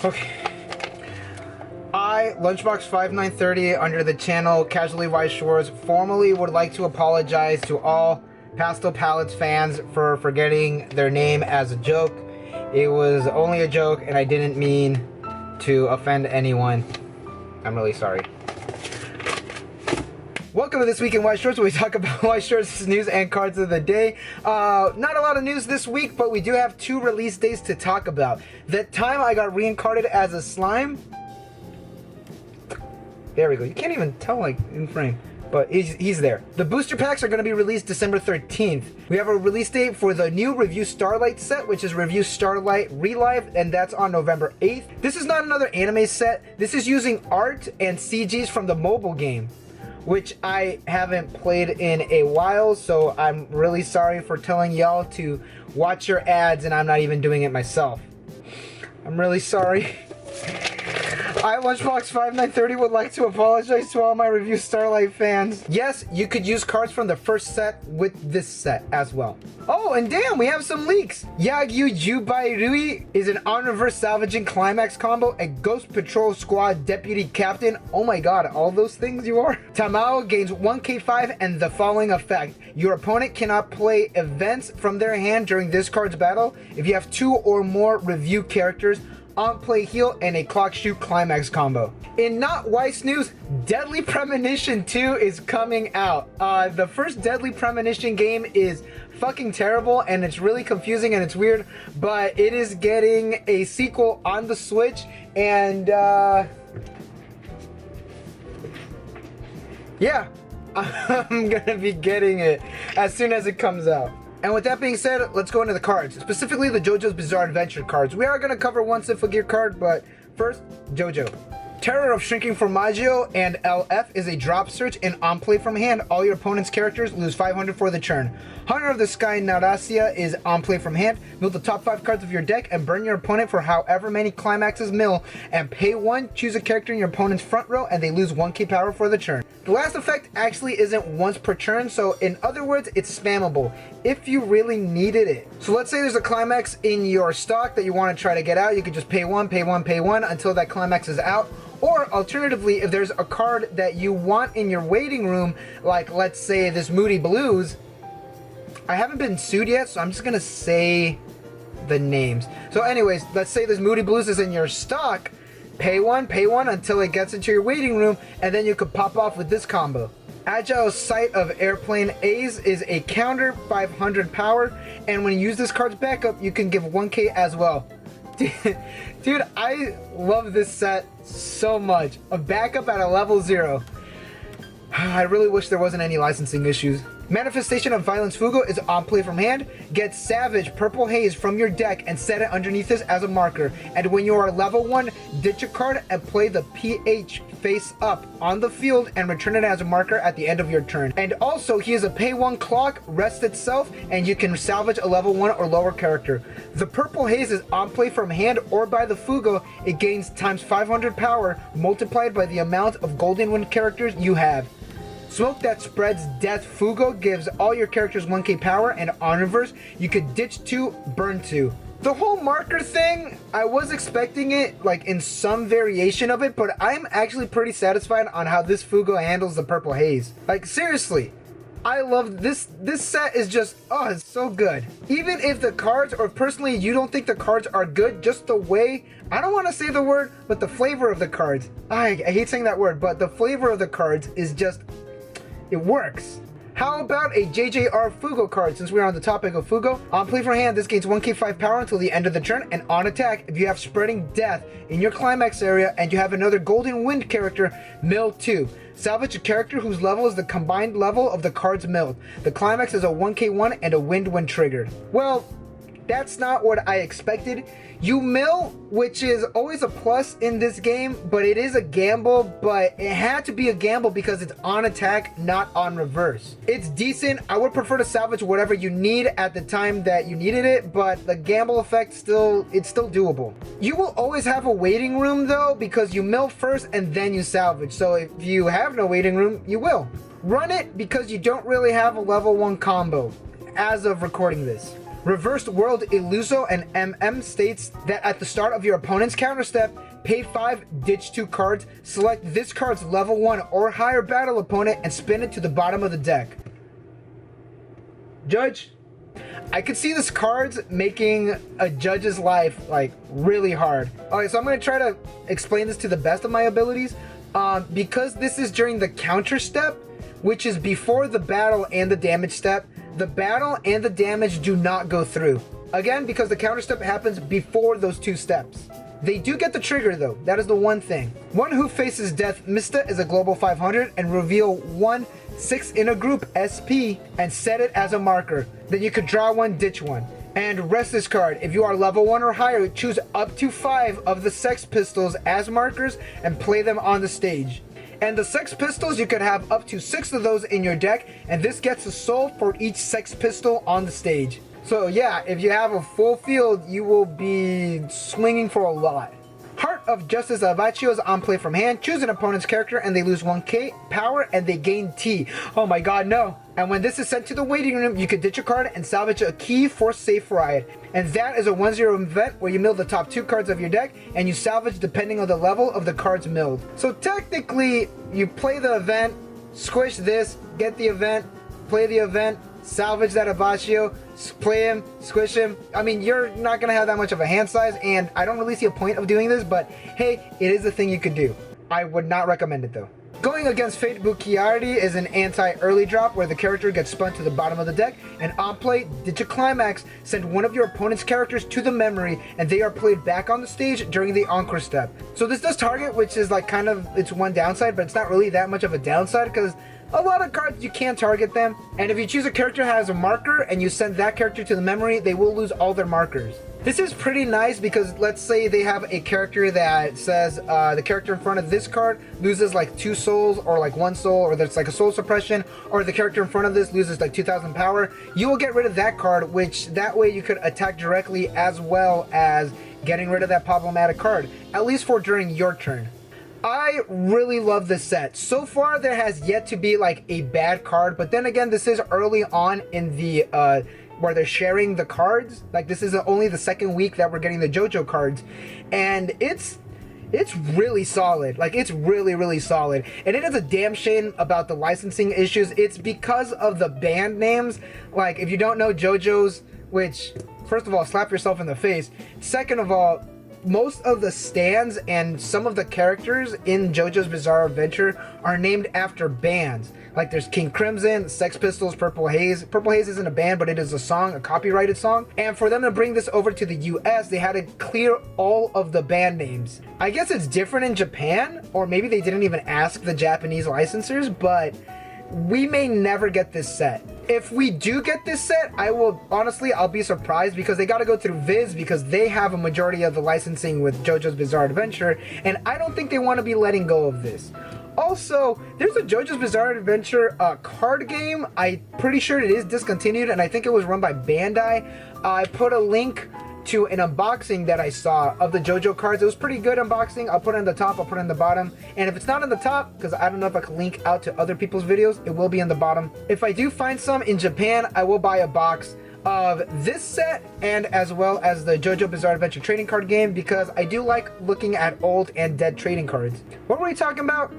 Okay. I, Lunchbox5930, under the channel Casually Weiss Schwarz, formally would like to apologize to all Pastel Palettes fans for forgetting their name as a joke. It was only a joke and I didn't mean to offend anyone. I'm really sorry. Welcome to This Week in Weiss Schwarz, where we talk about Weiss Schwarz's news and cards of the day. Not a lot of news this week, but we do have 2 release dates to talk about. The time I got reincarnated as a slime. There we go. You can't even tell, like, in frame. But he's there. The booster packs are going to be released December 13th. We have a release date for the new Revue Starlight set, which is Revue Starlight RELive, and that's on November 8th. This is not another anime set. This is using art and CGs from the mobile game, which I haven't played in a while, so I'm really sorry for telling y'all to watch your ads and I'm not even doing it myself. I'm really sorry. I, Lunchbox5930, would like to apologize to all my Revue Starlight fans. Yes, you could use cards from the first set with this set as well. Oh, and damn, we have some leaks. Yagyu Jubairui is an on-reverse salvaging climax combo, a Ghost Patrol Squad deputy captain. Oh my god, all those things you are. Tamao gains 1k5 and the following effect. Your opponent cannot play events from their hand during this card's battle if you have 2 or more Revue characters on play heal and a clock shoot climax combo. In not Weiss news, Deadly Premonition 2 is coming out. The first Deadly Premonition game is fucking terrible and it's really confusing and it's weird, but it is getting a sequel on the Switch and yeah, I'm gonna be getting it as soon as it comes out. And with that being said, let's go into the cards, specifically the JoJo's Bizarre Adventure cards. We are going to cover one Symphogear card, but first, JoJo. Terror of Shrinking Formaggio and LF is a drop search and on play from hand. All your opponent's characters lose 500 for the turn. Hunter of the Sky Naurasia is on play from hand. Mill the top 5 cards of your deck and burn your opponent for however many climaxes mill. And pay 1, choose a character in your opponent's front row, and they lose 1k power for the turn. The last effect actually isn't once per turn, so in other words, it's spammable if you really needed it. So let's say there's a climax in your stock that you want to try to get out. You could just pay 1, pay 1, pay 1 until that climax is out. Or alternatively, if there's a card that you want in your waiting room, like let's say this Moody Blues, I haven't been sued yet, so I'm just gonna say the names. So anyways, let's say this Moody Blues is in your stock, pay 1 until it gets into your waiting room, and then you could pop off with this combo. Agile Sight of Airplane A's is a counter 500 power, and when you use this card's backup, you can give 1k as well. Dude, I love this set so much. A backup at a level 0. I really wish there wasn't any licensing issues. Manifestation of Violence Fugo is on play from hand. Get Savage Purple Haze from your deck and set it underneath this as a marker. And when you are level 1, ditch a card and play the PH face up on the field and return it as a marker at the end of your turn. And also, he is a pay 1 clock, rest itself, and you can salvage a level 1 or lower character. The Purple Haze is on play from hand or by the Fugo. It gains times 500 power multiplied by the amount of Golden Wind characters you have. Smoke That Spreads Death Fugo gives all your characters 1k power, and on reverse, you could ditch 2, burn 2. The whole marker thing, I was expecting it like in some variation of it, but I'm actually pretty satisfied on how this Fugo handles the Purple Haze. Like seriously, I love this. This set is just, oh, it's so good. Even if the cards, or personally you don't think the cards are good, just the way, I don't want to say the word, but the flavor of the cards. I hate saying that word, but the flavor of the cards is just, it works. How about a JJR Fugo card, since we're on the topic of Fugo? On play for hand, this gains 1k5 power until the end of the turn, and on attack, if you have Spreading Death in your climax area and you have another Golden Wind character, mill 2. Salvage a character whose level is the combined level of the cards milled. The climax is a 1k1 and a wind when triggered. Well, that's not what I expected. You mill, which is always a plus in this game, but it is a gamble, but it had to be a gamble because it's on attack, not on reverse. It's decent. I would prefer to salvage whatever you need at the time that you needed it, but the gamble effect it's still doable. You will always have a waiting room though, because you mill first and then you salvage. So if you have no waiting room, you will. Run it because you don't really have a level 1 combo as of recording this. Reversed World Illuso and MM states that at the start of your opponent's counter step, pay 5, ditch 2 cards, select this card's level 1 or higher battle opponent, and spin it to the bottom of the deck. Judge, I could see this card's making a judge's life like really hard. Alright, so I'm going to try to explain this to the best of my abilities. Because this is during the counter step, which is before the battle and the damage step, the battle and the damage do not go through. Again, because the counter step happens before those 2 steps. They do get the trigger though, that is the one thing. One who faces death, Mista is a global 500 and reveal 1 6 in a group SP and set it as a marker. Then you could draw 1, ditch 1. And rest this card. If you are level 1 or higher, choose up to 5 of the Sex Pistols as markers and play them on the stage. And the Sex Pistols, you could have up to 6 of those in your deck, and this gets a soul for each Sex Pistol on the stage. So yeah, if you have a full field, you will be swinging for a lot. Heart of Justice Avaccio is on play from hand. Choose an opponent's character and they lose 1k power and they gain T. Oh my god, no. And when this is sent to the waiting room, you can ditch a card and salvage a key for Safe Ride. And that is a 1-0 event where you mill the top 2 cards of your deck and you salvage depending on the level of the cards milled. So technically, you play the event, squish this, get the event, play the event, salvage that Avaccio, play him, squish him. I mean, you're not going to have that much of a hand size, and I don't really see a point of doing this, but hey, it is a thing you could do. I would not recommend it though. Going against Fate Bucchiardi is an anti-early drop where the character gets spun to the bottom of the deck, and on play, ditch a climax, send one of your opponent's characters to the memory, and they are played back on the stage during the encore step. So this does target, which is like kind of its one downside, but it's not really that much of a downside because a lot of cards you can't target them, and if you choose a character that has a marker and you send that character to the memory, they will lose all their markers. This is pretty nice because let's say they have a character that says the character in front of this card loses like 2 souls or like 1 soul, or there's like a soul suppression, or the character in front of this loses like 2000 power. You will get rid of that card, which that way you could attack directly as well as getting rid of that problematic card, at least for during your turn. I really love this set. So far there has yet to be like a bad card, but then again, this is early on in the where they're sharing the cards. Like this is only the 2nd week that we're getting the Jojo cards, and it's really solid. Like it's really solid, and it is a damn shame about the licensing issues. It's because of the band names. Like if you don't know Jojo's, which first of all, slap yourself in the face. Second of all, most of the stands and some of the characters in JoJo's Bizarre Adventure are named after bands. Like there's King Crimson, Sex Pistols, Purple Haze. Purple Haze isn't a band, but it is a song, a copyrighted song. And for them to bring this over to the US, they had to clear all of the band names. I guess it's different in Japan, or maybe they didn't even ask the Japanese licensors, but we may never get this set. If we do get this set, I'll be surprised because they got to go through Viz because they have a majority of the licensing with JoJo's Bizarre Adventure, and I don't think they want to be letting go of this. Also, there's a JoJo's Bizarre Adventure card game. I'm pretty sure it is discontinued, and I think it was run by Bandai. I put a link to an unboxing that I saw of the JoJo cards. It was pretty good unboxing. I'll put it in the top, I'll put it in the bottom. And if it's not in the top, because I don't know if I can link out to other people's videos, it will be in the bottom. If I do find some in Japan, I will buy a box of this set and as well as the JoJo Bizarre Adventure trading card game because I do like looking at old and dead trading cards. What were we talking about?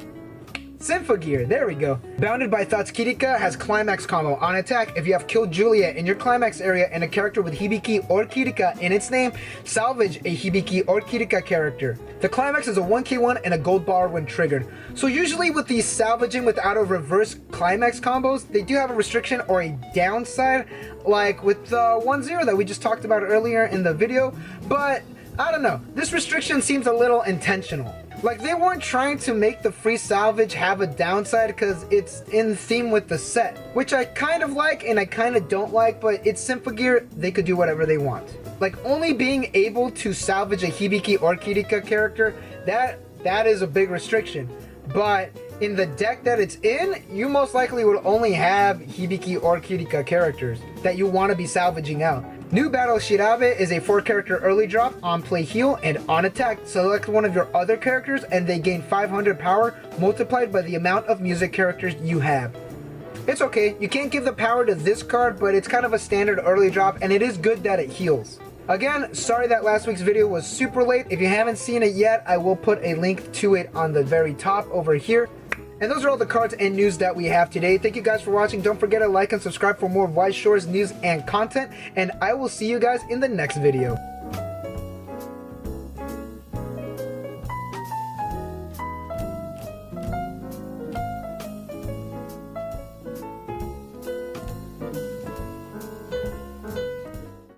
Symphogear, there we go. Bounded by Thoughts Kirika has Climax combo. On attack, if you have killed Julia in your Climax area and a character with Hibiki or Kirika in its name, salvage a Hibiki or Kirika character. The Climax is a 1k1 and a gold bar when triggered. So usually with these salvaging without a reverse Climax combos, they do have a restriction or a downside, like with the 1-0 that we just talked about earlier in the video, but I don't know. This restriction seems a little intentional. Like they weren't trying to make the free salvage have a downside because it's in theme with the set, which I kind of like and I kind of don't like, but it's Symphogear, they could do whatever they want. Like only being able to salvage a Hibiki or Kirika character, that is a big restriction. But in the deck that it's in, you most likely will only have Hibiki or Kirika characters that you want to be salvaging out. New Battle Shirabe is a 4-character early drop, on play heal, and on attack, select one of your other characters and they gain 500 power multiplied by the amount of music characters you have. It's okay, you can't give the power to this card, but it's kind of a standard early drop, and it is good that it heals. Again, sorry that last week's video was super late. If you haven't seen it yet, I will put a link to it on the very top over here. And those are all the cards and news that we have today. Thank you guys for watching. Don't forget to like and subscribe for more Weiss Schwarz news and content. And I will see you guys in the next video.